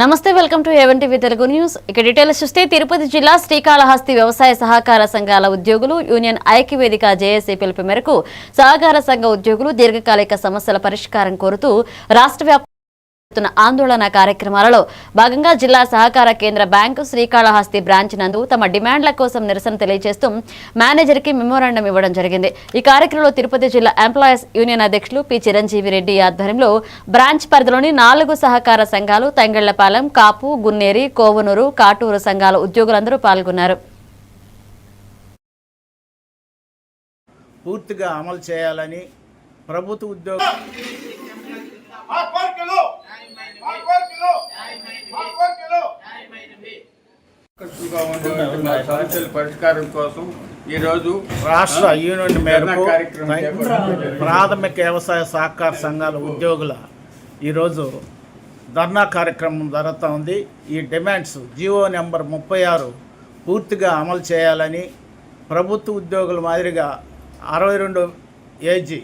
నమస్తే, welcome to A1 TV Telugu news. ఇక details చూస్తే తిరుపతి జిల్లా శ్రీకాళహస్తి వ్యవసాయ సహకార సంఘాల ఉద్యోగులు యూనియన్ ఐక్యవేదిక జేఏసీ పిలుపు మేరకు సహకార సంఘ ఉద్యోగులు దీర్ఘకాలిక సమస్యల పరిష్కారం కోరుతూ రాష్ట్ర ఆందోళన కార్యక్రమాలలో భాగంగా జిల్లా సహకార కేంద్ర బ్యాంకు శ్రీకాళహస్తి బ్రాంచ్ నందు తమ డిమాండ్ల కోసం నిరసన తెలియజేస్తూ మేనేజర్ కి మెమోరాండం ఇవ్వడం జరిగింది. ఈ కార్యక్రమంలో తిరుపతి జిల్లా ఎంప్లాయీస్ యూనియన్ అధ్యక్షులు పి చిరంజీవి రెడ్డి ఆధ్వర్యంలో బ్రాంచ్ పరిధిలోని 4 సహకార సంఘాలు తంగళ్లపాలెం, కాపు, గున్నేరి, కోవనూరు, కాటూరు సంఘాల ఉద్యోగులందరూ పాల్గొన్నారు. పూర్తిగా అమలు చేయాలని ప్రభుత్వ ఉద్యోగం సమస్యల పరిష్కారం కోసం ఈరోజు రాష్ట్ర యూనియన్ మేరకు ప్రాథమిక వ్యవసాయ సహకార సంఘాల ఉద్యోగుల ఈరోజు ధర్నా కార్యక్రమం జరుగుతూ ఉంది. ఈ డిమాండ్స్ జీవో నెంబర్ 36 పూర్తిగా అమలు చేయాలని, ప్రభుత్వ ఉద్యోగుల మాదిరిగా 62 ఏజీ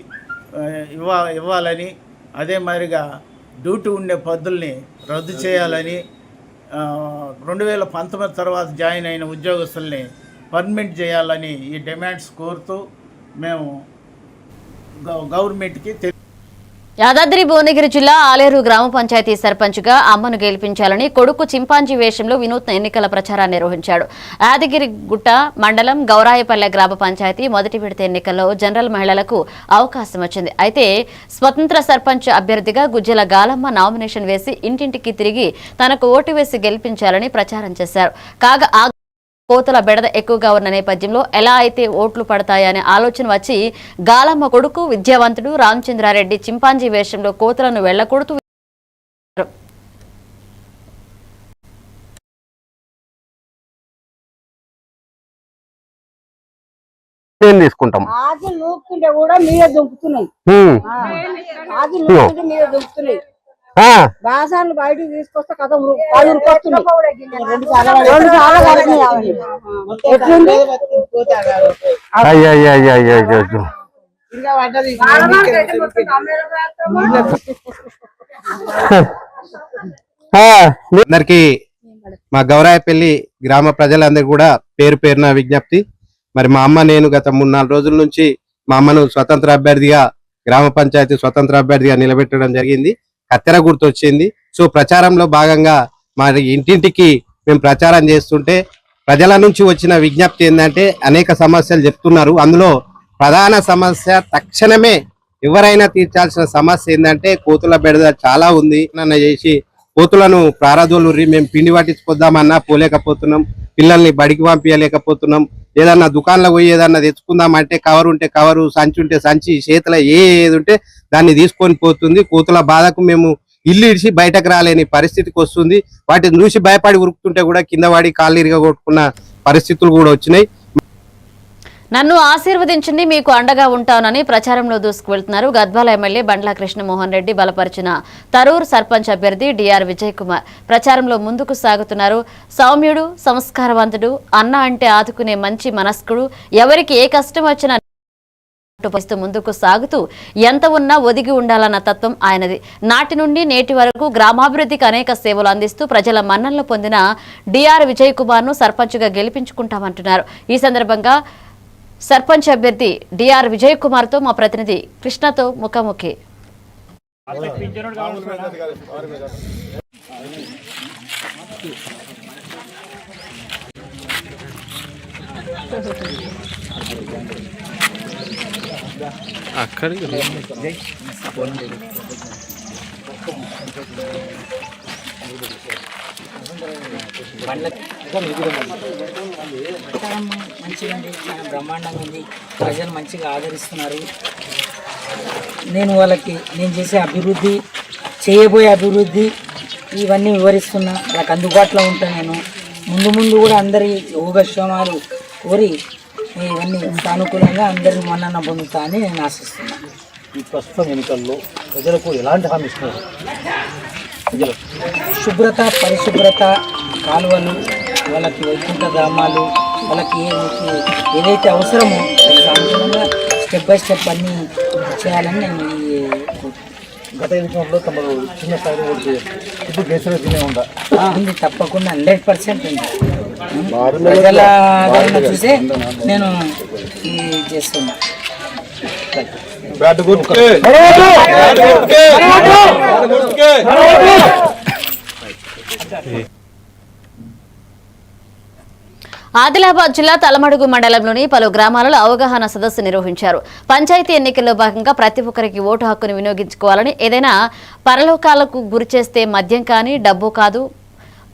ఇవ్వాలని, అదే మాదిరిగా డ్యూటీ ఉండే పద్ధతుల్ని రద్దు చేయాలని, 2019 తర్వాత జాయిన్ అయిన ఉద్యోగస్తుల్ని పర్మనెంట్ చేయాలని ఈ డిమాండ్స్ కోరుతూ మేము గవర్నమెంట్కి యాదాద్రి భువనగిరి జిల్లా ఆలేరు గ్రామ పంచాయతీ సర్పంచ్గా అమ్మను గెలిపించాలని కొడుకు చింపాంజీ వేషంలో వినూత్న ఎన్నికల ప్రచారాన్ని నిర్వహించాడు. యాదగిరిగుట్ట మండలం గౌరాయపల్లె గ్రామ పంచాయతీ మొదటి విడత ఎన్నికల్లో జనరల్ మహిళలకు అవకాశం వచ్చింది. అయితే స్వతంత్ర సర్పంచ్ అభ్యర్థిగా గుజ్జల గాలమ్మ నామినేషన్ వేసి ఇంటింటికి తిరిగి తనకు ఓటు వేసి గెలిపించాలని ప్రచారం చేశారు. కాగా కోతల బెడద ఎక్కువగా ఉన్న నేపథ్యంలో ఎలా అయితే ఓట్లు పడతాయనే ఆలోచన వచ్చి గాలమ్మ కొడుకు విద్యావంతుడు రామచంద్రారెడ్డి చింపాంజీ వేషంలో కోతలను వెళ్లకూడుతూ తీసుకుంటాం. బాసాన్ని బయటకు తీసుకొస్తే కథ అందరికి మా గౌరాయపల్లి గ్రామ ప్రజలందరూ కూడా పేరు పేరున విజ్ఞప్తి. మరి మా అమ్మ నేను గత 3-4 రోజుల నుంచి మా అమ్మను స్వతంత్ర అభ్యర్థిగా గ్రామ పంచాయతీ స్వతంత్ర అభ్యర్థిగా నిలబెట్టడం జరిగింది. కత్తెర గుర్తు వచ్చింది. సో ప్రచారంలో భాగంగా మరి ఇంటింటికి మేము ప్రచారం చేస్తుంటే ప్రజల నుంచి వచ్చిన విజ్ఞప్తి ఏంటంటే అనేక సమస్యలు చెప్తున్నారు. అందులో ప్రధాన సమస్య తక్షణమే ఎవరైనా తీర్చాల్సిన సమస్య ఏంటంటే కోతుల బెడద చాలా ఉంది. నన్ను చేసి కోతులను ప్రారదోలుర్రి మేము పిండి పట్టించుకొద్దామన్నా పోలేకపోతున్నాం, పిల్లల్ని బడికి పంపించలేకపోతున్నాం, ఏదన్నా దుకాణంలో పోయి ఏదన్నా తెచ్చుకుందామంటే కవర్ ఉంటే కవరు, సంచి ఉంటే సంచి, చేతిలో ఏది ఉంటే దాన్ని తీసుకొని పోతుంది. కోతుల బాధకు మేము ఇల్లు ఇడిచి బయటకు రాలేని పరిస్థితికి వస్తుంది. వాటిని చూసి భయపడి ఉరుకుతుంటే కూడా కింద వాడి కాళ్ళు ఇరగొట్టుకున్న పరిస్థితులు కూడా వచ్చినాయి. నన్ను ఆశీర్వదించండి, మీకు అండగా ఉంటానని ప్రచారంలో దూసుకువెళ్తున్నారు గద్వాల ఎమ్మెల్యే బండ్ల కృష్ణమోహన్ రెడ్డి బలపరిచిన తరూర్ సర్పంచ్ అభ్యర్థి డిఆర్ విజయ్ కుమార్. ప్రచారంలో ముందుకు సాగుతున్నారు. సౌమ్యుడు, సంస్కారవంతుడు, అన్న అంటే ఆదుకునే మంచి మనస్కుడు, ఎవరికి ఏ కష్టం వచ్చినా ముందుకు సాగుతూ ఎంత ఉన్నా ఒదిగి ఉండాలన్న తత్వం ఆయనది. నాటి నుండి నేటి వరకు గ్రామాభివృద్ధికి అనేక సేవలు అందిస్తూ ప్రజల మన్ననలు పొందిన డిఆర్ విజయ్ కుమార్ ను సర్పంచ్ గా గెలిపించుకుంటామంటున్నారు. ఈ సందర్భంగా సర్పంచ్ అభ్యర్థి డిఆర్ విజయ్ కుమార్ తో మా ప్రతినిధి కృష్ణతో ముఖాముఖి. మంచిగా ఉంది, చాలా బ్రహ్మాండంగా ఉంది. ప్రజలు మంచిగా ఆదరిస్తున్నారు. నేను వాళ్ళకి నేను చేసే అభివృద్ధి, చేయబోయే అభివృద్ధి ఇవన్నీ వివరిస్తున్నా. వాళ్ళకి అందుబాటులో ఉంటాను. నేను ముందు కూడా అందరి యోగక్షేమాలు కోరి ఇవన్నీ సానుకూలంగా అందరి మన్నన పొందుతా అని నేను ఆశిస్తున్నాను. ఈ ప్రస్తుతం ఎన్నికల్లో ప్రజలకు ఎలాంటి హామీ ఇస్తున్నారు? శుభ్రత, పరిశుభ్రత, కాలువలు, వాళ్ళకి వైకుంఠ ధామాలు, వాళ్ళకి ఏదైతే అవసరమో అనుగుణంగా స్టెప్ బై స్టెప్ అన్నీ చేయాలని నేను గత ఎన్నికల్లో తమరు చిన్న స్థాయిలో ఓటు చేయాలి. ఇప్పుడు దేశంలో ఉందా? ఉంది తప్పకుండా 100% ఉంది. ప్రజల ఆదరణ చూసే నేను ఇది చేస్తున్నా. ఆదిలాబాద్ జిల్లా తలమడుగు మండలంలోని పలు గ్రామాలలో అవగాహన సదస్సు నిర్వహించారు. పంచాయతీ ఎన్నికల్లో భాగంగా ప్రతి ఒక్కరికి ఓటు హక్కును వినియోగించుకోవాలని, ఏదైనా పరలోకాలకు గురిచేస్తే మద్యం కానీ డబ్బు కాదు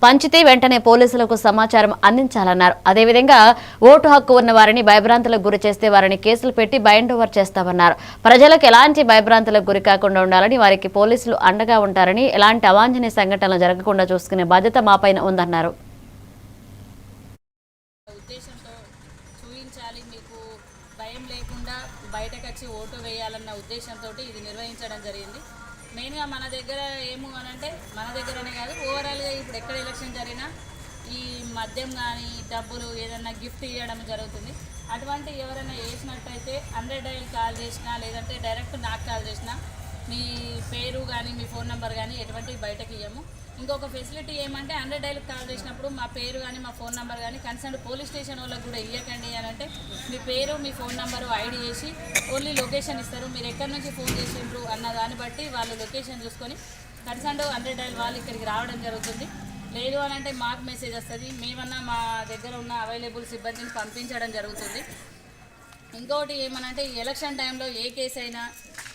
పంచితే వెంటనే పోలీసులకు సమాచారం అందించాలన్నారు. అదేవిధంగా ఓటు హక్కు ఉన్న వారిని భయభ్రాంతులకు గురి చేస్తే వారిని కేసులు పెట్టి బైండ్ ఓవర్ చేస్తామన్నారు. ప్రజలకు ఎలాంటి భయభ్రాంతులకు గురి కాకుండా ఉండాలని, వారికి పోలీసులు అండగా ఉంటారని, ఎలాంటి అవాంఛనీయ సంఘటనలు జరగకుండా చూసుకునే బాధ్యత మాపైన ఉందన్నారు. ఉద్దేశంతో చూపించాలి, మీకు భయం లేకుండా బయటకు వచ్చి ఓటు వేయాలన్న ఉద్దేశంతో ఇది నిర్వహించడం జరిగింది. మెయిన్గా మన దగ్గర ఏమో అనంటే, మన దగ్గరనే కాదు ఓవరాల్గా ఇప్పుడు ఎక్కడ ఎలక్షన్ జరిగినా ఈ మద్యం కానీ డబ్బులు ఏదైనా గిఫ్ట్ ఇవ్వడం జరుగుతుంది. అటువంటి ఎవరైనా వేసినట్టయితే 100 డైల్ కాల్ చేసినా, లేదంటే డైరెక్ట్ నాకు కాల్ చేసినా మీ పేరు కానీ మీ ఫోన్ నెంబర్ కానీ ఎటువంటివి బయటకు ఇవ్వము. ఇంకొక ఫెసిలిటీ ఏమంటే 100 డైల్ కాల్ చేసినప్పుడు మా పేరు కానీ మా ఫోన్ నెంబర్ కానీ కన్సర్న్ పోలీస్ స్టేషన్ వాళ్ళకి కూడా ఇవ్వకండి అని అంటే, మీ పేరు మీ ఫోన్ నెంబరు ఐడి చేసి ఓన్లీ లొకేషన్ ఇస్తారు. మీరు ఎక్కడి నుంచి ఫోన్ చేసిండ్రు అన్న దాన్ని బట్టి వాళ్ళు లొకేషన్ చూసుకొని కన్సర్న్ 100 డైల్ వాళ్ళు ఇక్కడికి రావడం జరుగుతుంది. లేదు అని అంటే మాకు మెసేజ్ వస్తుంది, మేమన్నా మా దగ్గర ఉన్న అవైలబుల్ సిబ్బందిని పంపించడం జరుగుతుంది. ఇంకొకటి ఏమనంటే, ఈ ఎలక్షన్ టైంలో ఏ కేసు అయినా,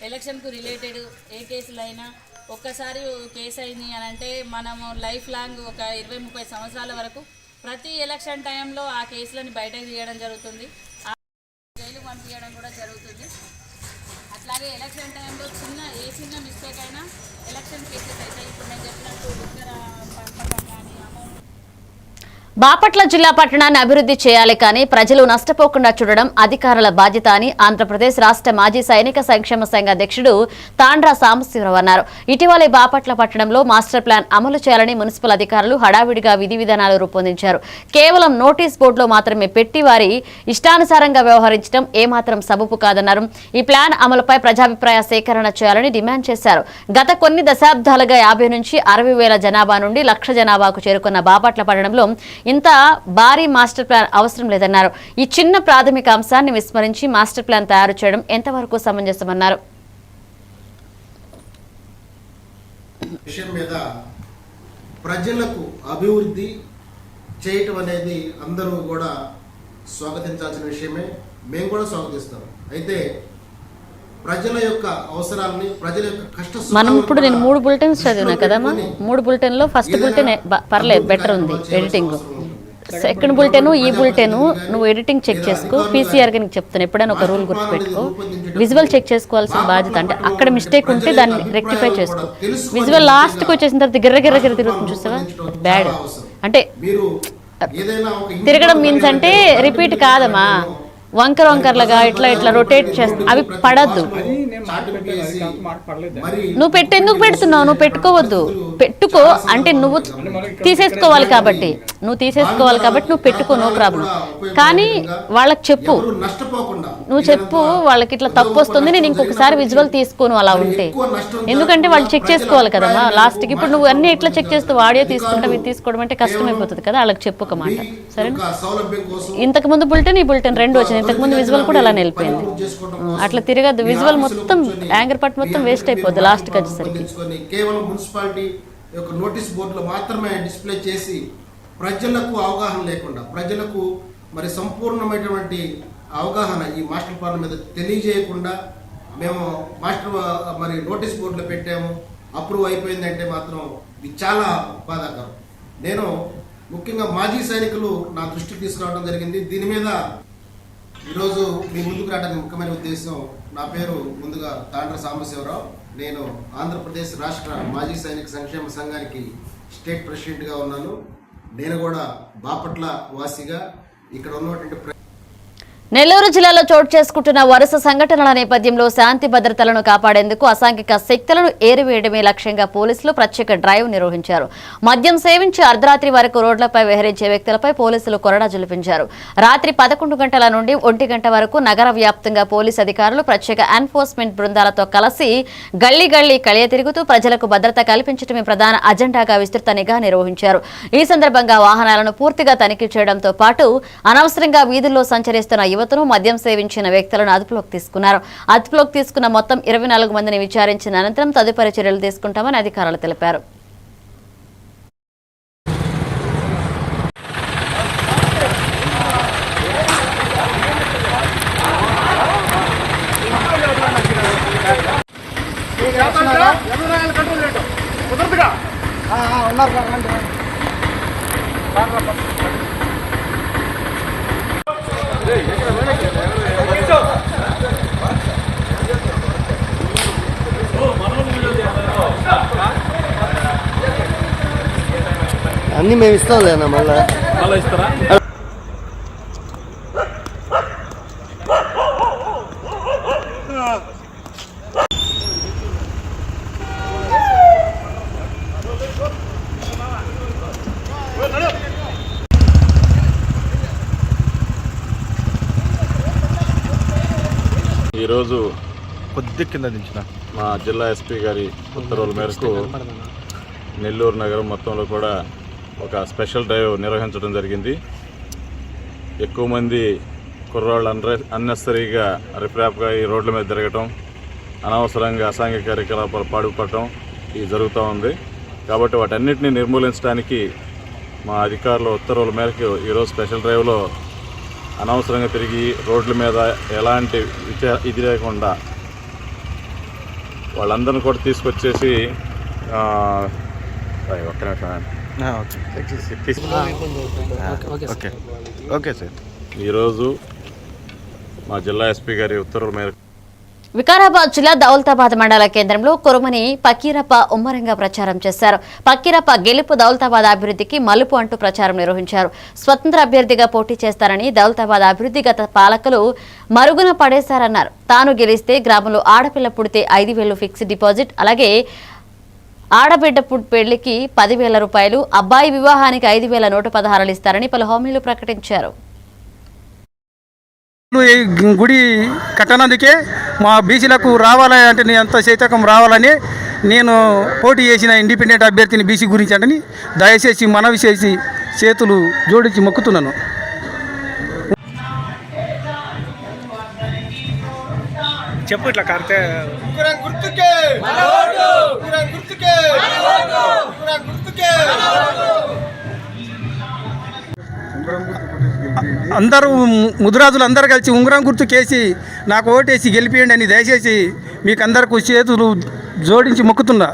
ఎలక్షన్కు రిలేటెడ్ ఏ కేసులు అయినా ఒక్కసారి కేసు అయింది అని అంటే మనము లైఫ్ లాంగ్ ఒక 20-30 సంవత్సరాల వరకు ప్రతి ఎలక్షన్ టైంలో ఆ కేసులని బయటకు తీయడం జరుగుతుంది, జైలుకు పంపించడం కూడా జరుగుతుంది. అట్లాగే ఎలక్షన్ టైంలో ఏ చిన్న మిస్టేక్ అయినా ఎలక్షన్ కేసెస్ అయితే ఇప్పుడు నేను చెప్పినట్టు దగ్గర పంపకం కానీ అమౌంట్. బాపట్ల జిల్లా పట్టణాన్ని అభివృద్ధి చేయాలి కానీ ప్రజలు నష్టపోకుండా చూడడం అధికారుల బాధ్యత అని ఆంధ్రప్రదేశ్ రాష్ట్ర మాజీ సైనిక సంక్షేమ సంఘ అధ్యక్షుడు తాండ్రా సాంబశివరావు అన్నారు. ఇటీవలే బాపట్ల పట్టణంలో మాస్టర్ ప్లాన్ అమలు చేయాలని మున్సిపల్ అధికారులు హడావిడిగా విధి విధానాలు రూపొందించారు. కేవలం నోటీస్ బోర్డులో మాత్రమే పెట్టి వారి ఇష్టానుసారంగా వ్యవహరించడం ఏమాత్రం సబబు కాదన్నారు. ఈ ప్లాన్ అమలుపై ప్రజాభిప్రాయ సేకరణ చేయాలని డిమాండ్ చేశారు. గత కొన్ని దశాబ్దాలుగా 50 నుంచి 60 వేల జనాభా నుండి 1,00,000 జనాభాకు చేరుకున్న బాపట్ల పట్టణంలో ఇంత భారీ మాస్టర్ ప్లాన్ అవసరం లేదన్నారు. ఈ చిన్న ప్రాథమిక అంశాన్ని విస్మరించి మాస్టర్ ప్లాన్ తయారు చేయడం ఎంతవరకు సమంజసమన్నారు. విషయం మీద ప్రజలకు అభివృద్ధి చేయటం అనేది అందరూ కూడా స్వాగతించాల్సిన విషయమే, మేము కూడా స్వాగతిస్తాం. అయితే ప్రజల యొక్క అవసరాలని, ప్రజల యొక్క కష్ట మనం ఇప్పుడు నేను 3 బులెటిన్స్ చదివినా కదమ్మా, 3 బులెటిన్లో ఫస్ట్ బులెటిన్ పర్లేదు, బెటర్ ఉంది ఎడిటింగ్. సెకండ్ బులెటిన్, ఈ బులెటిన్ నువ్వు ఎడిటింగ్ చెక్ చేసుకో. పీసీఆర్గా నీకు చెప్తాను, ఎప్పుడైనా ఒక రూల్ గుర్తుపెట్టుకో, విజువల్ చెక్ చేసుకోవాల్సిన బాధ్యత. అంటే అక్కడ మిస్టేక్ ఉంటే దాన్ని రెక్టిఫై చేసుకో. విజువల్ లాస్ట్కి వచ్చేసిన తర్వాత గిర్ర తిరుగుతుంది చూస్తావా, బ్యాడ్. అంటే తిరగడం మీన్స్ అంటే రిపీట్ కాదమ్మా, వంకరలాగా ఇట్లా రొటేట్ చేస్తా, అవి పడద్దు. నువ్వు ఎందుకు పెడుతున్నావు? నువ్వు పెట్టుకోవద్దు. పెట్టుకో అంటే నువ్వు తీసేసుకోవాలి కాబట్టి నువ్వు పెట్టుకో, నో ప్రాబ్లం. కానీ వాళ్ళకి చెప్పు, నువ్వు చెప్పు వాళ్ళకి ఇట్లా తప్పు వస్తుంది, నేను ఇంకొకసారి విజువల్ తీసుకోను అలా ఉంటే. ఎందుకంటే వాళ్ళు చెక్ చేసుకోవాలి కదమ్మా లాస్ట్కి. ఇప్పుడు నువ్వు అన్ని ఎట్లా చెక్ చేస్తావు, ఆడియో తీసుకుంటావు, ఇది తీసుకోవడం అంటే కష్టమైపోతుంది కదా. వాళ్ళకి చెప్పు ఒక మాట, సరేనా? ఇంతకు ముందు బులెటిన్, ఈ బులెటిన్ 2 వచ్చింది. ఇంతకుముందు విజువల్ కూడా అలానే వెళ్ళిపోయింది. అట్లా తిరగద్దు. విజువల్ మొత్తం యాంగర్ పార్ట్ మొత్తం వేస్ట్ అయిపోద్ది లాస్ట్కి వచ్చేసరికి. కేవలం మున్సిపాలిటీ యొక్క నోటీస్ బోర్డులో మాత్రమే డిస్ప్లే చేసి ప్రజలకు అవగాహన లేకుండా, ప్రజలకు మరి సంపూర్ణమైనటువంటి అవగాహన ఈ మాస్టర్ ప్లాన్ మీద తెలియజేయకుండా మేము మరి నోటీస్ బోర్డులో పెట్టాము, అప్రూవ్ అయిపోయిందంటే మాత్రం ఇది చాలా బాధాకరం. నేను ముఖ్యంగా మాజీ సైనికులు నా దృష్టికి తీసుకురావడం జరిగింది. దీని మీద ఈరోజు మీ ముందుకు రావడానికి ముఖ్యమైన ఉద్దేశం, నా పేరు ముందుగా తాండ్ర సాంబశివరావు. నేను ఆంధ్రప్రదేశ్ రాష్ట్ర మాజీ సైనిక సంక్షేమ సంఘానికి స్టేట్ ప్రెసిడెంట్గా ఉన్నాను. నేను కూడా బాపట్ల వాసిగా ఇక్కడ ఉన్నటువంటి నెల్లూరు జిల్లాలో చోటు చేసుకుంటున్న వరుస సంఘటనల నేపథ్యంలో శాంతి భద్రతలను కాపాడేందుకు అసాంఘిక శక్తులను ఏరివేయడమే లక్ష్యంగా పోలీసులు ప్రత్యేక డ్రైవ్ నిర్వహించారు. మద్యం సేవించి అర్ధరాత్రి వరకు రోడ్లపై విహరించే వ్యక్తులపై పోలీసులు కొరడా జులిపించారు. రాత్రి 11 గంటల నుండి 1 గంట వరకు నగర వ్యాప్తంగా పోలీసు అధికారులు ప్రత్యేక ఎన్ఫోర్స్మెంట్ బృందాలతో కలిసి గల్లీ గల్లీ కలియ తిరుగుతూ ప్రజలకు భద్రత కల్పించడమే ప్రధాన అజెండాగా విస్తృత నిఘా నిర్వహించారు. ఈ సందర్భంగా వాహనాలను పూర్తిగా తనిఖీ చేయడంతో పాటు అనవసరంగా వీధుల్లో సంచరిస్తున్న యువతను మద్యం సేవించిన వ్యక్తులను అదుపులోకి తీసుకున్నారు. అదుపులోకి తీసుకున్న మొత్తం 24 మందిని విచారించిన అనంతరం తదుపరి చర్యలు తీసుకుంటామని అధికారులు తెలిపారు. అన్ని మేము ఇస్తాంలేనా మళ్ళీ ఇస్తారా? ఈరోజు కొద్ది కింద దించిన మా జిల్లా ఎస్పీ గారి ఉత్తర్వుల మేరకు నెల్లూరు నగరం మొత్తంలో కూడా ఒక స్పెషల్ డ్రైవ్ నిర్వహించడం జరిగింది. ఎక్కువ మంది కుర్రాళ్ళు అన్నెసరీగా రిఫ్రాప్గా ఈ రోడ్ల మీద తిరగటం, అనవసరంగా అసాంఘిక కార్యకలాపాలు పాడుపడటం ఇది జరుగుతూ ఉంది. కాబట్టి వాటన్నిటిని నిర్మూలించడానికి మా అధికారుల ఉత్తర్వుల మేరకు ఈరోజు స్పెషల్ డ్రైవ్లో అనవసరంగా తిరిగి రోడ్ల మీద ఎలాంటి ఇది లేకుండా వాళ్ళందరినీ కూడా తీసుకొచ్చేసి ఓకే సార్. ఈరోజు మా జిల్లా ఎస్పీ గారి ఉత్తర్వుల మేరకు వికారాబాద్ జిల్లా దౌలతాబాద్ మండల కేంద్రంలో కురుమని పకీరప్ప ఉమ్మరంగా ప్రచారం చేశారు. పకీరప్ప గెలుపు దౌలతాబాద్ అభివృద్ధికి మలుపు అంటూ ప్రచారం నిర్వహించారు. స్వతంత్ర అభ్యర్థిగా పోటీ చేస్తారని దౌలతాబాద్ అభివృద్ధి గత పాలకులు మరుగున పడేశారన్నారు. తాను గెలిస్తే గ్రామంలో ఆడపిల్ల పుడితే 5,000 ఫిక్స్డ్ డిపాజిట్, అలాగే ఆడబిడ్డ పెళ్లికి 10,000 రూపాయలు, అబ్బాయి వివాహానికి 5,116 ఇస్తారని పలు హామీలు ప్రకటించారు. ఈ గుడి కట్టనందుకే మా బీసీలకు రావాలని అంటే నేను అంత చైతన్యం రావాలని నేను పోటీ చేసిన ఇండిపెండెంట్ అభ్యర్థిని బీసీ గురించి అంటే దయచేసి మనవి చేసి చేతులు జోడించి మొక్కుతున్నాను. చెప్పు ఇట్లా కడితే అందరూ ముదిరాజులు అందరూ కలిసి ఉంగరం గుర్తు కేసి నాకు ఓటేసి గెలిపియండి అని దయచేసి మీకు అందరికీ చేతులు జోడించి మొక్కుతున్నా.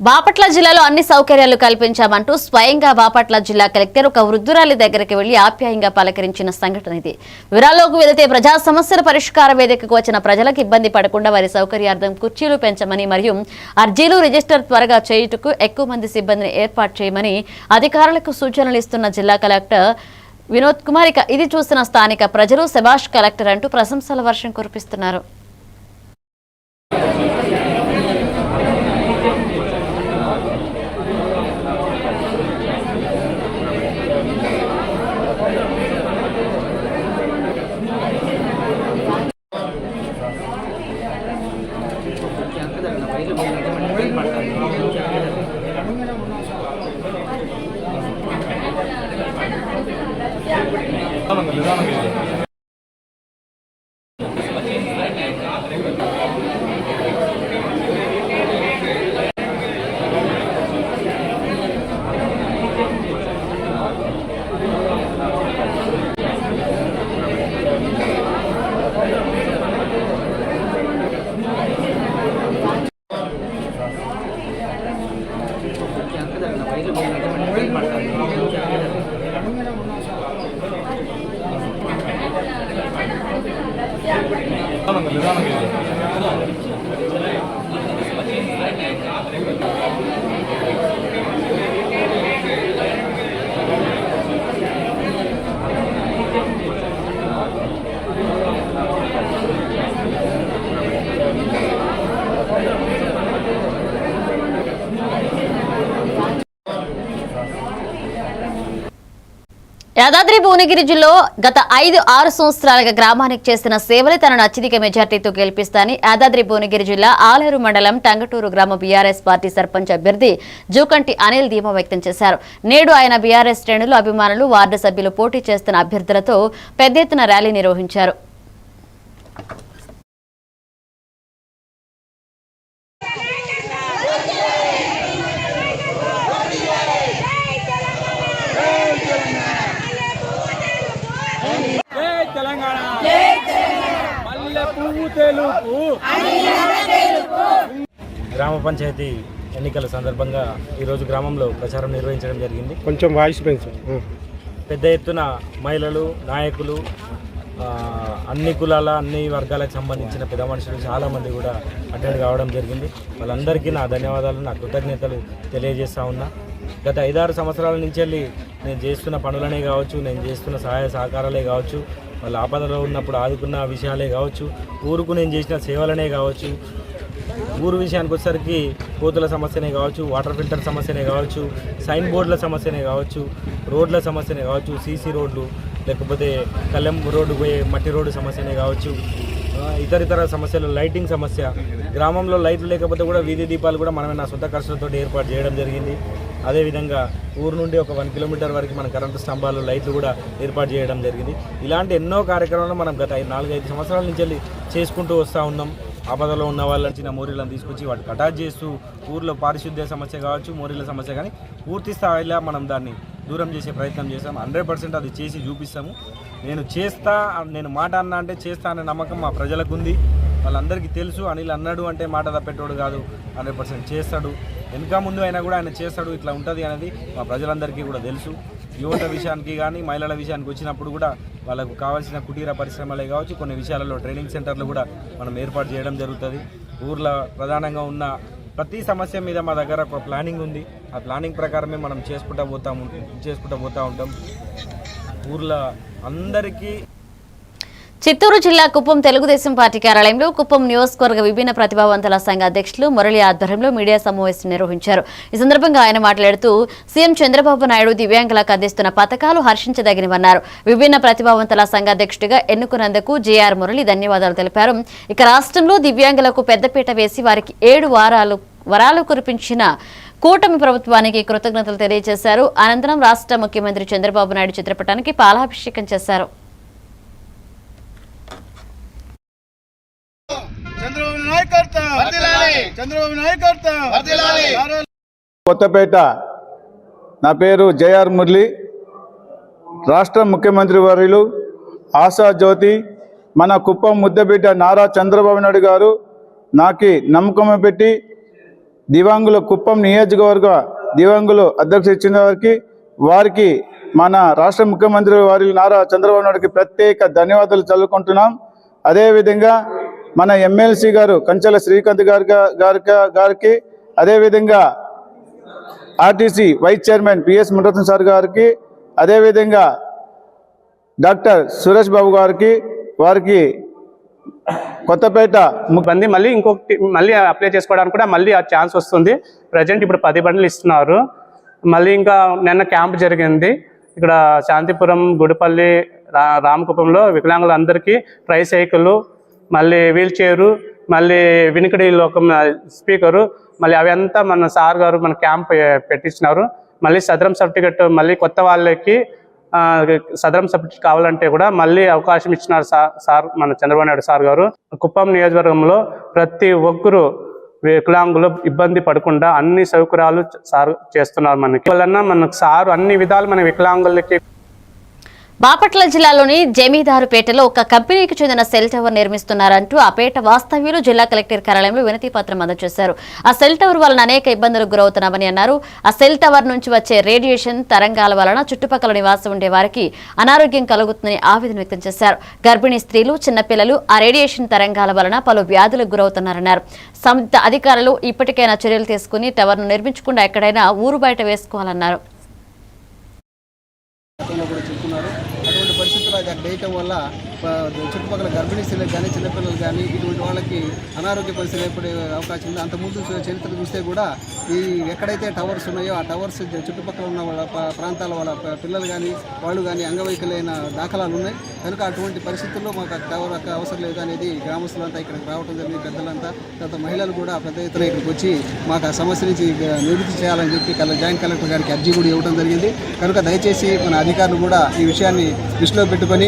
బాపట్ల జిల్లాలో అన్ని సౌకర్యాలు కల్పించామంటూ స్వయంగా బాపట్ల జిల్లా కలెక్టర్ ఒక వృద్ధురాలి దగ్గరికి వెళ్లి ఆప్యాయంగా పలకరించిన సంఘటన ఇది. వివరాల్లోకి వెళితే ప్రజా సమస్యల పరిష్కార వేదికకు వచ్చిన ప్రజలకు ఇబ్బంది పడకుండా వారి సౌకర్యార్థం కుర్చీలు పెంచమని మరియు అర్జీలు రిజిస్టర్ త్వరగా చేయుటకు ఎక్కువ మంది సిబ్బందిని ఏర్పాటు చేయమని అధికారులకు సూచనలు ఇస్తున్న జిల్లా కలెక్టర్ వినోద్ కుమార్. ఇది చూసిన స్థానిక ప్రజలు శభాష్ కలెక్టర్ అంటూ ప్రశంసల వర్షం కురిపిస్తున్నారు. యాదాద్రి భువనగిరి జిల్లాలో గత 5-6 సంవత్సరాలుగా గ్రామానికి చేసిన సేవలే తనను అత్యధిక మెజార్టీతో గెలిపిస్తానని యాదాద్రి భువనగిరి జిల్లా ఆలేరు మండలం టంగటూరు గ్రామ బీఆర్ఎస్ పార్టీ సర్పంచ్ అభ్యర్థి జూకంటి అనిల్ ధీమా వ్యక్తం చేశారు. నేడు ఆయన బీఆర్ఎస్ శ్రేణులు, అభిమానులు, వార్డు సభ్యులు పోటీ చేస్తున్న అభ్యర్థులతో పెద్ద ఎత్తున ర్యాలీ నిర్వహించారు. గ్రామ పంచాయతీ ఎన్నికల సందర్భంగా ఈరోజు గ్రామంలో ప్రచారం నిర్వహించడం జరిగింది. కొంచెం వాయిస్ పెంచు. పెద్ద ఎత్తున మహిళలు, నాయకులు, అన్ని కులాల, అన్ని వర్గాలకు సంబంధించిన పెద్ద మనుషులు చాలామంది కూడా అటెండ్ కావడం జరిగింది. వాళ్ళందరికీ నా ధన్యవాదాలు, నా కృతజ్ఞతలు తెలియజేస్తూ ఉన్నా. గత 5-6 సంవత్సరాల నుంచి వెళ్ళి నేను చేస్తున్న పనులనే కావచ్చు, నేను చేస్తున్న సహాయ సహకారాలే కావచ్చు, వాళ్ళ ఆపదలో ఉన్నప్పుడు ఆదుకున్న విషయాలే కావచ్చు, ఊరుకు నేను చేసిన సేవలనే కావచ్చు, ఊరు విషయానికి వచ్చేసరికి కోతుల సమస్యనే కావచ్చు, వాటర్ ఫిల్టర్ సమస్యనే కావచ్చు, సైన్ బోర్డుల సమస్యనే కావచ్చు, రోడ్ల సమస్యనే కావచ్చు, సీసీ రోడ్లు, లేకపోతే కళ్ళెం రోడ్డు పోయే మట్టి రోడ్డు సమస్యనే కావచ్చు, ఇతర సమస్యలు, లైటింగ్ సమస్య, గ్రామంలో లైట్లు లేకపోతే కూడా వీధి దీపాలు కూడా మనమే నా సొంత ఖర్చులతో ఏర్పాటు చేయడం జరిగింది. అదేవిధంగా ఊరు నుండి ఒక 1 కిలోమీటర్ వరకు మన కరెంటు స్తంభాలు, లైట్లు కూడా ఏర్పాటు చేయడం జరిగింది. ఇలాంటి ఎన్నో కార్యక్రమాలు మనం గత 4-5 సంవత్సరాల నుంచి వెళ్ళి చేసుకుంటూ వస్తూ ఉన్నాం. ఆపదలో ఉన్న వాళ్ళని చిన్న మోరీలను తీసుకొచ్చి వాటికి అటాచ్ చేస్తూ ఊర్లో పారిశుద్ధ్య సమస్య కావచ్చు, మోరీల సమస్య కానీ పూర్తి స్థాయిలో మనం దాన్ని దూరం చేసే ప్రయత్నం చేస్తాం. 100% అది చేసి చూపిస్తాము. నేను మాట అన్నా అంటే చేస్తా అనే నమ్మకం మా ప్రజలకు ఉంది. వాళ్ళందరికీ తెలుసు. అనిల్ అన్నాడు అంటే మాట తప్పేటోడు కాదు, 100% చేస్తాడు. వెనుక ముందు అయినా కూడా ఆయన చేస్తాడు. ఇట్లా ఉంటుంది అనేది మా ప్రజలందరికీ కూడా తెలుసు. యువత విషయానికి కానీ మహిళల విషయానికి వచ్చినప్పుడు కూడా వాళ్ళకు కావాల్సిన కుటీర పరిశ్రమలే కావచ్చు, కొన్ని విషయాలలో ట్రైనింగ్ సెంటర్లు కూడా మనం ఏర్పాటు చేయడం జరుగుతుంది. ఊర్లో ప్రధానంగా ఉన్న ప్రతి సమస్య మీద మా దగ్గర ఒక ప్లానింగ్ ఉంది. ఆ ప్లానింగ్ ప్రకారమే మనం చేసుకుంటూ పోతూ ఉంటాం. ఊర్లో అందరికీ. చిత్తూరు జిల్లా కుప్పం తెలుగుదేశం పార్టీ కార్యాలయంలో కుప్పం నియోజకవర్గ విభిన్న ప్రతిభావంతుల సంఘ అధ్యక్షులు మురళి ఆధ్వర్యంలో మీడియా సమావేశం నిర్వహించారు. ఈ సందర్భంగా ఆయన మాట్లాడుతూ సీఎం చంద్రబాబు నాయుడు దివ్యాంగులకు అందిస్తున్న పథకాలు హర్షించదగినవన్నారు. విభిన్న ప్రతిభావంతుల సంఘ అధ్యక్షుడిగా ఎన్నుకున్నందుకు జేఆర్ మురళి ధన్యవాదాలు తెలిపారు. ఇక రాష్ట్రంలో దివ్యాంగులకు పెద్దపీట వేసి వారికి 7 వరాలు కురిపించిన కూటమి ప్రభుత్వానికి కృతజ్ఞతలు తెలియజేశారు. అనంతరం రాష్ట్ర ముఖ్యమంత్రి చంద్రబాబు నాయుడు చిత్రపటానికి పాలాభిషేకం చేశారు. కొత్తపేట. నా పేరు జేఆర్ మురళి. రాష్ట్ర ముఖ్యమంత్రి వర్యులు ఆశాజ్యోతి మన కుప్పం ముద్దబిడ్డ నారా చంద్రబాబు నాయుడు గారు నాకు నమ్మకం పెట్టి దివ్యాంగుల కుప్పం నియోజకవర్గ దివ్యాంగులు అధ్యక్ష ఇచ్చిన వారికి మన రాష్ట్ర ముఖ్యమంత్రి వర్యులు నారా చంద్రబాబు నాయుడుకి ప్రత్యేక ధన్యవాదాలు చదువుకుంటున్నాం. అదేవిధంగా మన ఎమ్మెల్సీ గారు కంచెల శ్రీకాంత్ గారికి అదేవిధంగా RTC vice chairman PS Muralidharan sir గారికి, అదేవిధంగా డాక్టర్ సురేష్ బాబు గారికి, వారికి కొత్తపేట మంది మళ్ళీ అప్లై చేసుకోవడానికి కూడా మళ్ళీ ఆ ఛాన్స్ వస్తుంది. ప్రజెంట్ ఇప్పుడు 10 బండ్లు ఇస్తున్నారు. మళ్ళీ ఇంకా నిన్న క్యాంప్ జరిగింది ఇక్కడ శాంతిపురం, గుడిపల్లి, రామకుప్పంలో వికలాంగులందరికీ ట్రై సైకిల్, మళ్ళీ వీల్ చైరు, మళ్ళీ వినికిడి లోకం స్పీకరు, మళ్ళీ అవి అంతా మన సార్ గారు మన క్యాంప్ పెట్టించినారు. మళ్ళీ సదరం సర్టిఫికెట్ మళ్ళీ కొత్త వాళ్ళకి సదరం సర్టిఫికెట్ కావాలంటే కూడా మళ్ళీ అవకాశం ఇచ్చినారు సార్ మన చంద్రబాబు నాయుడు సార్ గారు. కుప్పం నియోజకవర్గంలో ప్రతి ఒక్కరు వికలాంగులు ఇబ్బంది పడకుండా అన్ని సౌకర్యాలు సార్ చేస్తున్నారు. మనకు సార్ అన్ని విధాలు మన వికలాంగులకి. బాపట్ల జిల్లాలోని జమీదారుపేటలో ఒక కంపెనీకి చెందిన సెల్ టవర్ నిర్మిస్తున్నారంటూ ఆ పేట వాస్తవ్యులు జిల్లా కలెక్టర్ కార్యాలయంలో వినతి పత్రం అందజేశారు. ఆ సెల్ టవర్ వలన అనేక ఇబ్బందులకు గురవుతున్నామని అన్నారు. ఆ సెల్ టవర్ నుంచి వచ్చే రేడియేషన్ తరంగాల వలన చుట్టుపక్కల నివాసం ఉండే వారికి అనారోగ్యం కలుగుతుందని ఆవేదన వ్యక్తం చేశారు. గర్భిణీ స్త్రీలు, చిన్నపిల్లలు ఆ రేడియేషన్ తరంగాల వలన పలు వ్యాధులకు గురవుతున్నారన్నారు. సంబంధిత అధికారులు ఇప్పటికైనా చర్యలు తీసుకుని టవర్ను నిర్మించకుండా ఎక్కడైనా ఊరు బయట వేసుకోవాలన్నారు. అటువంటి పరిస్థితి పరిస్థితుల్లో అది అక్కడ వేయటం వల్ల చుట్టుపక్కల గర్భిణీ స్త్రీలకు కానీ చిన్నపిల్లలు కానీ ఇటువంటి వాళ్ళకి అనారోగ్య పరిస్థితులు ఏర్పడే అవకాశం ఉంది. అంతకుముందు చరిత్ర చూస్తే కూడా ఈ ఎక్కడైతే టవర్స్ ఉన్నాయో ఆ టవర్స్ చుట్టుపక్కల ఉన్న వాళ్ళ ప్రాంతాల వాళ్ళ పిల్లలు కానీ వాళ్ళు కానీ అంగవైకల్యమైన దాఖలాలు ఉన్నాయి. కనుక అటువంటి పరిస్థితుల్లో మాకు టవర్ అవసరం లేదు అనేది గ్రామస్తులంతా ఇక్కడికి రావడం జరిగింది. పెద్దలంతా తర్వాత మహిళలు కూడా పెద్ద ఎత్తున ఇక్కడికి వచ్చి మాకు ఆ సమస్య నుంచి నివృత్తి చేయాలని చెప్పి జాయింట్ కలెక్టర్ గారికి అర్జీ కూడా ఇవ్వడం జరిగింది. కనుక దయచేసి మన అధికారులు కూడా ఈ విషయాన్ని దృష్టిలో పెట్టుకొని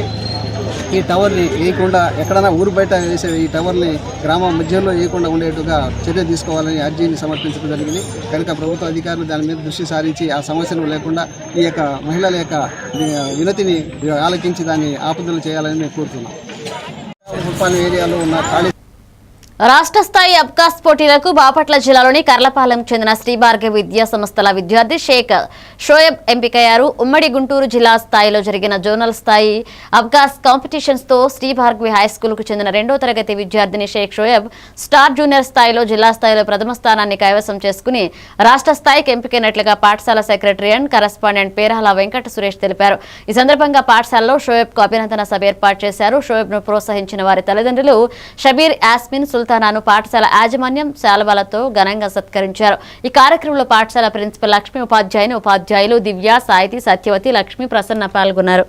ఈ టవర్ని వేయకుండా ఎక్కడైనా ఊరు బయట వేసే ఈ టవర్ని గ్రామం మధ్యలో వేయకుండా ఉండేట్టుగా చర్య తీసుకోవాలని అర్జీని సమర్పించడం జరిగింది. కనుక ప్రభుత్వ అధికారులు దాని మీద దృష్టి సారించి ఆ సమస్యను లేకుండా ఈ యొక్క మహిళల యొక్క వినతిని ఆలకించి దాన్ని ఆపుదలు చేయాలని మేము కోరుతున్నాం. ఉప్పాని ఏరియాలో ఉన్న ఖాళీ రాష్ట్ర స్థాయి అబ్కాస్ పోటీలకు బాపట్ల జిల్లాలోని కర్లపాలెం చెందిన శ్రీభార్గవి విద్యా సంస్థల విద్యార్థి షేక్ షోయబ్ ఎంపికయ్యారు. ఉమ్మడి గుంటూరు జిల్లా స్థాయిలో జరిగిన జోనల్ స్థాయి అబ్కాస్ కాంపిటీషన్స్ తో శ్రీభార్గవి హైస్కూల్కు చెందిన 2వ తరగతి విద్యార్థిని షేక్ షోయబ్ స్టార్ జూనియర్ స్థాయిలో జిల్లా స్థాయిలో ప్రథమ స్థానాన్ని కైవసం చేసుకుని రాష్ట్ర స్థాయికి ఎంపికైనట్లుగా పాఠశాల secretary and correspondent Perala Venkata Suresh తెలిపారు. ఈ సందర్భంగా పాఠశాలలో షోయబ్కు అభినందన సభ ఏర్పాటు చేశారు. షోయబ్ను ప్రోత్సహించిన వారి తల్లిదండ్రులు షబీర్, యాస్మిన్, సుల్తానాను పాఠశాల యాజమాన్యం శాలువాలతో ఘనంగా సత్కరించారు. ఈ కార్యక్రమంలో పాఠశాల ప్రిన్సిపల్ లక్ష్మి, ఉపాధ్యాయులు దివ్య, సాయితి, సత్యవతి, లక్ష్మి, ప్రసన్న పాల్గొన్నారు.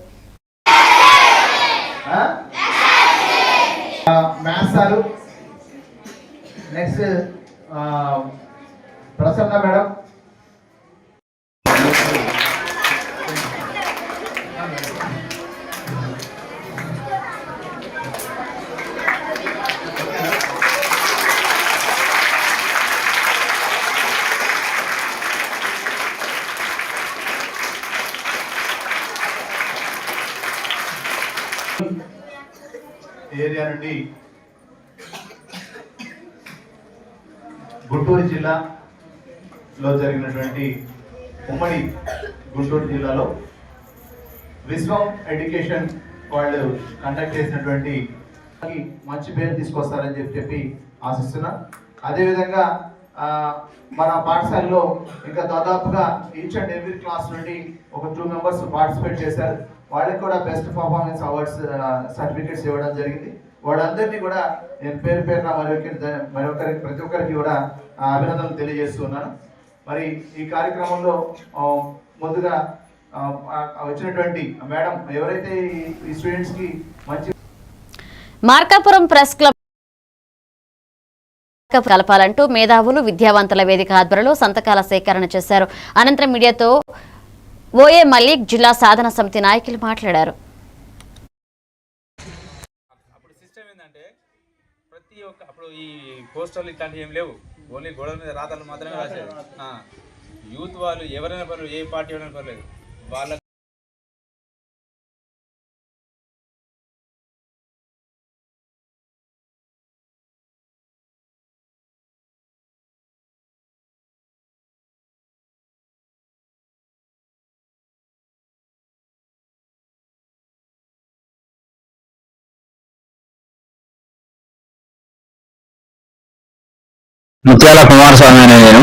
ఏరియా నుండి గుంటూరు జిల్లాలో జరిగినటువంటి ఉమ్మడి గుంటూరు జిల్లాలో విశ్వం ఎడ్యుకేషన్ వాళ్ళు కండక్ట్ చేసినటువంటి మంచి పేరు తీసుకొస్తారని చెప్పి ఆశిస్తున్నా. అదేవిధంగా మన పాఠశాలలో ఇంకా దాదాపుగా ఈచ్ అండ్ ఎవ్రీ క్లాస్ నుండి ఒక 2 మెంబర్స్ పార్టిసిపేట్ చేశారు. వాళ్ళకి కూడా బెస్ట్ పర్ఫార్మెన్స్ అవార్డ్స్ సర్టిఫికేట్స్ ఇవ్వడం జరిగింది. వాళ్ళందరినీ కూడా నేను పేరు పేరున ప్రతి ఒక్కరికి కూడా అభినందనలు తెలియజేస్తున్నాను. మరి ఈ కార్యక్రమంలో ముందుగా వచ్చినటువంటి మేడం ఎవరైతే ఈ స్టూడెంట్స్ కి మంచి మార్కాపురం ప్రెస్ క్లబ్ కలపాలంటూ మేధావులు విద్యావంతుల వేదిక ఆధ్వర్యంలో సంతకాల సేకరణ చేశారు. అనంతరం మీడియాతో ఓఏ మల్లిక్ జిల్లా సాధన సమితి నాయకులు మాట్లాడారు. అప్పుడు సిస్టమ్ ఏంటంటే ప్రతి ఒక్క అప్పుడు ఈ పోస్టర్లు ఇట్లాంటివి ఏం లేవు, ఓన్లీ గోడల మీద రాతలు మాత్రమే రాసేది. యూత్ వాళ్ళు ఎవరైనా పర్లేదు, ఏ పార్టీ అయినా పర్లేదు, వాళ్ళ ముత్యాల కుమారస్వామి అనే నేను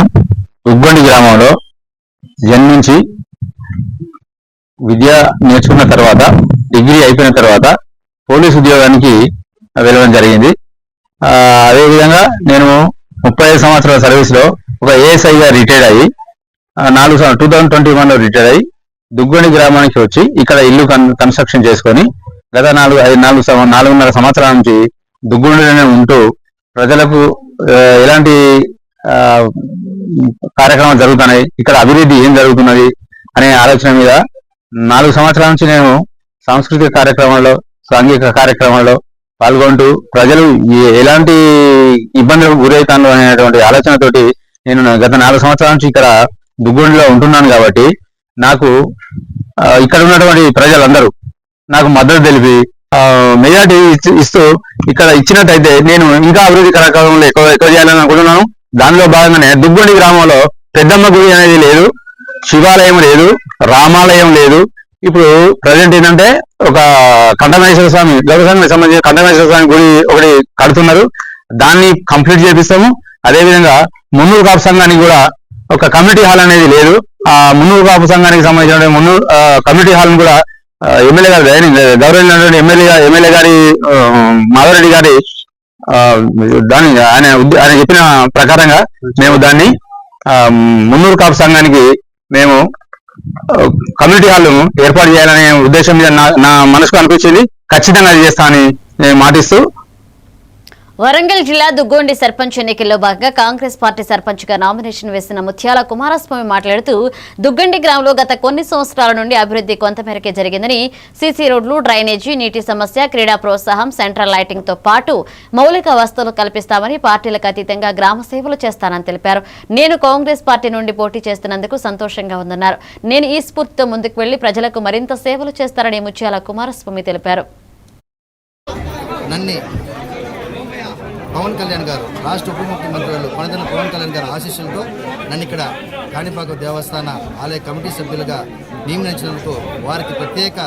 ఉగ్గొండి గ్రామంలో జన్మించి విద్య నేర్చుకున్న తర్వాత డిగ్రీ అయిపోయిన తర్వాత పోలీస్ ఉద్యోగానికి వెళ్ళడం జరిగింది. అదేవిధంగా నేను 35 సంవత్సరాల సర్వీస్లో ఒక ఏఎస్ఐగా రిటైర్డ్ అయ్యి 2021లో రిటైర్డ్ అయ్యి దుగ్గొండి గ్రామానికి వచ్చి ఇక్కడ ఇల్లు కన్స్ట్రక్షన్ చేసుకొని గత 4.5 సంవత్సరాల నుంచి దుగ్గొండిలోనే ఉంటూ ప్రజలకు ఎలాంటి కార్యక్రమాలు జరుగుతున్నాయి, ఇక్కడ అభివృద్ధి ఏం జరుగుతున్నది అనే ఆలోచన మీద 4 సంవత్సరాల నుంచి నేను సాంస్కృతిక కార్యక్రమాల్లో, సాంఘిక కార్యక్రమాల్లో పాల్గొంటూ ప్రజలు ఎలాంటి ఇబ్బందులకు గురవుతాను అనేటువంటి ఆలోచనతోటి నేను గత 4 సంవత్సరాల నుంచి ఇక్కడ దుగ్గొండిలో ఉంటున్నాను. కాబట్టి నాకు ఇక్కడ ఉన్నటువంటి ప్రజలందరూ నాకు మద్దతు తెలిపి మెజార్టీ ఇస్తూ ఇక్కడ ఇచ్చినట్టయితే నేను ఇంకా అభివృద్ధి కార్యక్రమంలో ఎక్కువ చేయాలని అనుకుంటున్నాను. దానిలో భాగంగానే దుగ్గొండి గ్రామంలో పెద్దమ్మ గుడి అనేది లేదు, శివాలయం లేదు, రామాలయం లేదు. ఇప్పుడు ప్రజెంట్ ఏంటంటే ఒక కంఠమేశ్వర స్వామి గౌరవానికి సంబంధించిన కంఠమేశ్వర స్వామి గుడి ఒకటి కడుతున్నారు, దాన్ని కంప్లీట్ చేపిస్తాము. అదేవిధంగా మున్నూరు కాపు సంఘానికి కూడా ఒక కమ్యూనిటీ హాల్ అనేది లేదు, ఆ మున్నూరు కాపు సంఘానికి సంబంధించిన కమ్యూనిటీ హాల్ కూడా ఎమ్మెల్యే గారి గౌరవించినటువంటి ఎమ్మెల్యే గారి మాధవరెడ్డి గారి ఆయన చెప్పిన ప్రకారంగా మేము దాన్ని మున్నూరు కాపు సంఘానికి మేము కమ్యూనిటీ హాల్ ఏర్పాటు చేయాలనే ఉద్దేశం మీద నా మనసుకు అనిపించింది. ఖచ్చితంగా అది చేస్తానని నేను మాటిస్తూ వరంగల్ జిల్లా దుగ్గొండి సర్పంచ్ ఎన్నికల్లో భాగంగా కాంగ్రెస్ పార్టీ సర్పంచ్గా నామినేషన్ వేసిన ముత్యాల కుమారస్వామి మాట్లాడుతూ దుగ్గొండి గ్రామంలో గత కొన్ని సంవత్సరాల నుండి అభివృద్ధి కొంతమేరకే జరిగిందని సీసీ రోడ్లు, డ్రైనేజీ, నీటి సమస్య, క్రీడా ప్రోత్సాహం, సెంట్రల్ లైటింగ్ తో పాటు మౌలిక వసతులు కల్పిస్తామని, పార్టీలకు అతీతంగా గ్రామ సేవలు చేస్తానని తెలిపారు. నేను కాంగ్రెస్ పార్టీ నుండి పోటీ చేస్తున్నందుకు సంతోషంగా ఉందన్నారు. నేను ఈ స్ఫూర్తితో ముందుకు వెళ్లి ప్రజలకు మరింత సేవలు చేస్తారని ముత్యాల కుమారస్వామి తెలిపారు. పవన్ కళ్యాణ్ గారు రాష్ట్ర ఉప ముఖ్యమంత్రి గారు కొనదల పవన్ కళ్యాణ్ గారు ఆశీస్సులతో నన్ను ఇక్కడ కాణిపాక దేవస్థాన ఆలయ కమిటీ సభ్యులుగా నియమించినందుకు వారికి ప్రత్యేక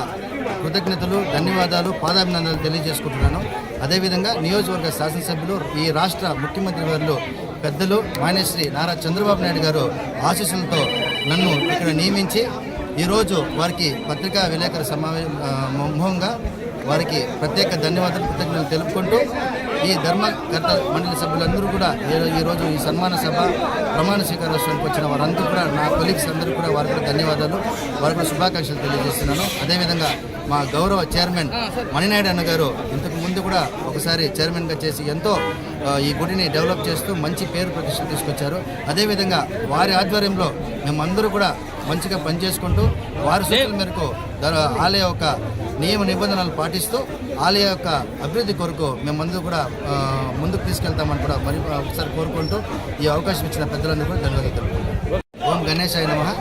కృతజ్ఞతలు, ధన్యవాదాలు, పాదాభినందనలు తెలియజేసుకుంటున్నాను. అదేవిధంగా నియోజకవర్గ శాసనసభ్యులు, ఈ రాష్ట్ర ముఖ్యమంత్రి వారు పెద్దలు మాన్యశ్రీ నారా చంద్రబాబు నాయుడు గారు ఆశీస్సులతో నన్ను ఇక్కడ నియమించి ఈరోజు వారికి పత్రికా విలేకరుల సమావేశంగా వారికి ప్రత్యేక ధన్యవాదాలు, కృతజ్ఞతలు తెలుపుకుంటూ ఈ ధర్మకర్త మండలి సభ్యులందరూ కూడా ఈరోజు ఈ సన్మాన సభ ప్రమాణ స్వీకారోత్సవానికి వచ్చిన వారందరూ కూడా, నా కొలీగ్స్ అందరూ కూడా వారికి కూడా ధన్యవాదాలు, వారికి కూడా శుభాకాంక్షలు తెలియజేస్తున్నాను. అదేవిధంగా మా గౌరవ చైర్మన్ మణినాయుడు అన్న గారు ఇంతకు ముందు కూడా ఒకసారి చైర్మన్గా చేసి ఎంతో ఈ గుడిని డెవలప్ చేస్తూ మంచి పేరు ప్రతిష్టలు తీసుకొచ్చారు. అదేవిధంగా వారి ఆధ్వర్యంలో మేమందరూ కూడా మంచిగా పనిచేసుకుంటూ వారి సూచనల మేరకు ఆలయ యొక్క నియమ నిబంధనలు పాటిస్తూ ఆలయ యొక్క అభివృద్ధి కొరకు మేమందరూ కూడా ముందుకు తీసుకెళ్తామని కూడా మరి ఒకసారి కోరుకుంటూ ఈ అవకాశం ఇచ్చిన పెద్దలందరూ కూడా ధన్యవాదాలు తెలుపుతున్నాను. ఓం గణేశాయ నమః.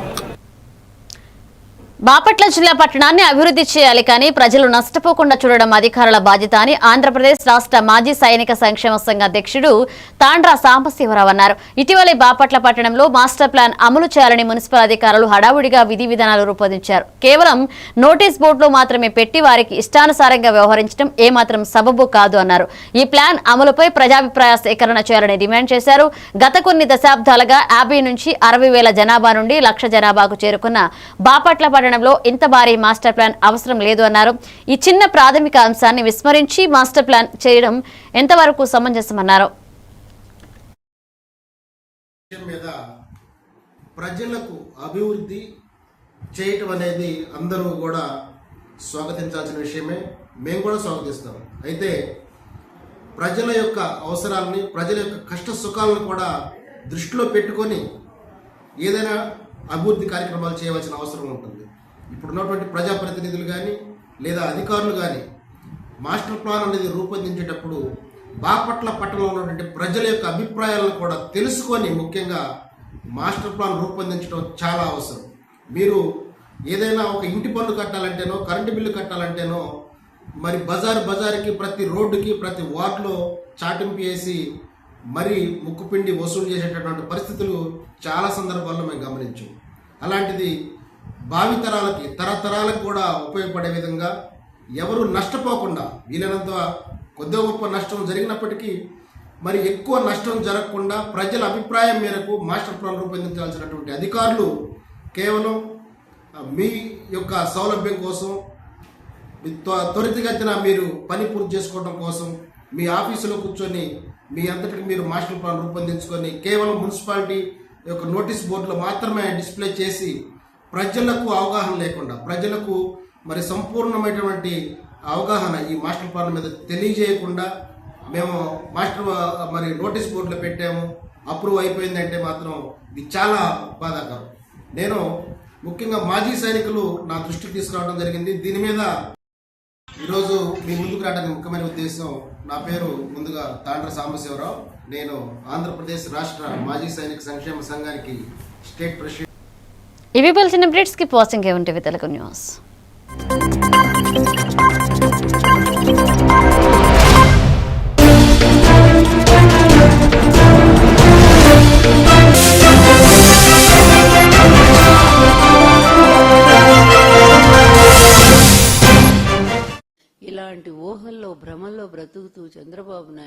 బాపట్ల జిల్లా పట్టణాన్ని అభివృద్ధి చేయాలి కానీ ప్రజలు నష్టపోకుండా చూడడం అధికారుల బాధ్యత అని ఆంధ్రప్రదేశ్ రాష్ట్ర మాజీ సైనిక సంక్షేమ సంఘ అధ్యక్షుడు తాండ్రా సాంబశివరావు అన్నారు. ఇటీవలే బాపట్ల పట్టణంలో మాస్టర్ ప్లాన్ అమలు చేయాలని మున్సిపల్ అధికారులు హడావుడిగా విధి విధానాలు రూపొందించారు. కేవలం నోటీస్ బోర్డులో మాత్రమే పెట్టి వారికి ఇష్టానుసారంగా వ్యవహరించడం ఏమాత్రం సబబు కాదు అన్నారు. ఈ ప్లాన్ అమలుపై ప్రజాభిప్రాయ సేకరణ చేయాలని డిమాండ్ చేశారు. గత కొన్ని దశాబ్దాలుగా 50 నుంచి 60,000 జనాభా నుండి 1,00,000 జనాభాకు చేరుకున్న బాపట్ల ఇంత భారీ మాస్టర్ ప్లాన్ అవసరం లేదు అన్నారు. ఈ చిన్న ప్రాథమిక అంశాన్ని విస్మరించి మాస్టర్ ప్లాన్ చేయడం ఎంతవరకు సమంజసమన్నారు. ప్రజలకు అభివృద్ధి చేయటం అనేది అందరూ కూడా స్వాగతించాల్సిన విషయమే, మేము కూడా స్వాగతిస్తాం. అయితే ప్రజల యొక్క అవసరాలని, ప్రజల యొక్క కష్ట సుఖాలను కూడా దృష్టిలో పెట్టుకొని ఏదైనా అభివృద్ధి కార్యక్రమాలు చేయవలసిన అవసరం ఉంటుంది. ఇప్పుడున్నటువంటి ప్రజాప్రతినిధులు కానీ లేదా అధికారులు కానీ మాస్టర్ ప్లాన్ అనేది రూపొందించేటప్పుడు బాపట్ల పట్టణంలో ఉన్నటువంటి ప్రజల యొక్క అభిప్రాయాలను కూడా తెలుసుకొని ముఖ్యంగా మాస్టర్ ప్లాన్ రూపొందించడం చాలా అవసరం. మీరు ఏదైనా ఒక ఇంటి పన్ను కట్టాలంటేనో, కరెంటు బిల్లు కట్టాలంటేనో, మరి బజారుకి ప్రతి రోడ్డుకి ప్రతి వార్డులో చాటింపు వేసి మరి ముక్కుపిండి వసూలు చేసేటటువంటి పరిస్థితులు చాలా సందర్భాల్లో మేము గమనించాం. అలాంటిది భావితరాలకి, తరతరాలకు కూడా ఉపయోగపడే విధంగా ఎవరు నష్టపోకుండా, వీలైనంత కొద్దిగా గొప్ప నష్టం జరిగినప్పటికీ మరి ఎక్కువ నష్టం జరగకుండా ప్రజల అభిప్రాయం మేరకు మాస్టర్ ప్లాన్ రూపొందించాల్సినటువంటి అధికారులు కేవలం మీ యొక్క సౌలభ్యం కోసం, త్వరితగతిన మీరు పని పూర్తి చేసుకోవడం కోసం మీ ఆఫీసులో కూర్చొని మీ అంతటికి మీరు మాస్టర్ ప్లాన్ రూపొందించుకొని కేవలం మున్సిపాలిటీ యొక్క నోటీస్ బోర్డులో మాత్రమే డిస్ప్లే చేసి ప్రజలకు అవగాహన లేకుండా, ప్రజలకు మరి సంపూర్ణమైనటువంటి అవగాహన ఈ మాస్టర్ ప్లాన్ మీద తెలియజేయకుండా మేము మరి నోటీస్ బోర్డులో పెట్టాము, అప్రూవ్ అయిపోయిందంటే మాత్రం ఇది చాలా బాధాకరం. నేను ముఖ్యంగా మాజీ సైనికులు నా దృష్టికి తీసుకురావడం జరిగింది. దీని మీద ఈరోజు మీ ముందుకు రావడానికి ముఖ్యమైన ఉద్దేశం, నా పేరు ముందుగా తాండ్ర సాంబశివరావు. నేను ఆంధ్రప్రదేశ్ రాష్ట్ర మాజీ సైనిక సంక్షేమ సంఘానికి స్టేట్ ప్రెసిడెంట్. ఇవి బులెటిన్ అప్డేట్స్ కి వాచింగ్ ఏమంటే తెలుగు న్యూస్. ఇలాంటి ఊహల్లో భ్రమల్లో బ్రతుకుతూ చంద్రబాబు నాయుడు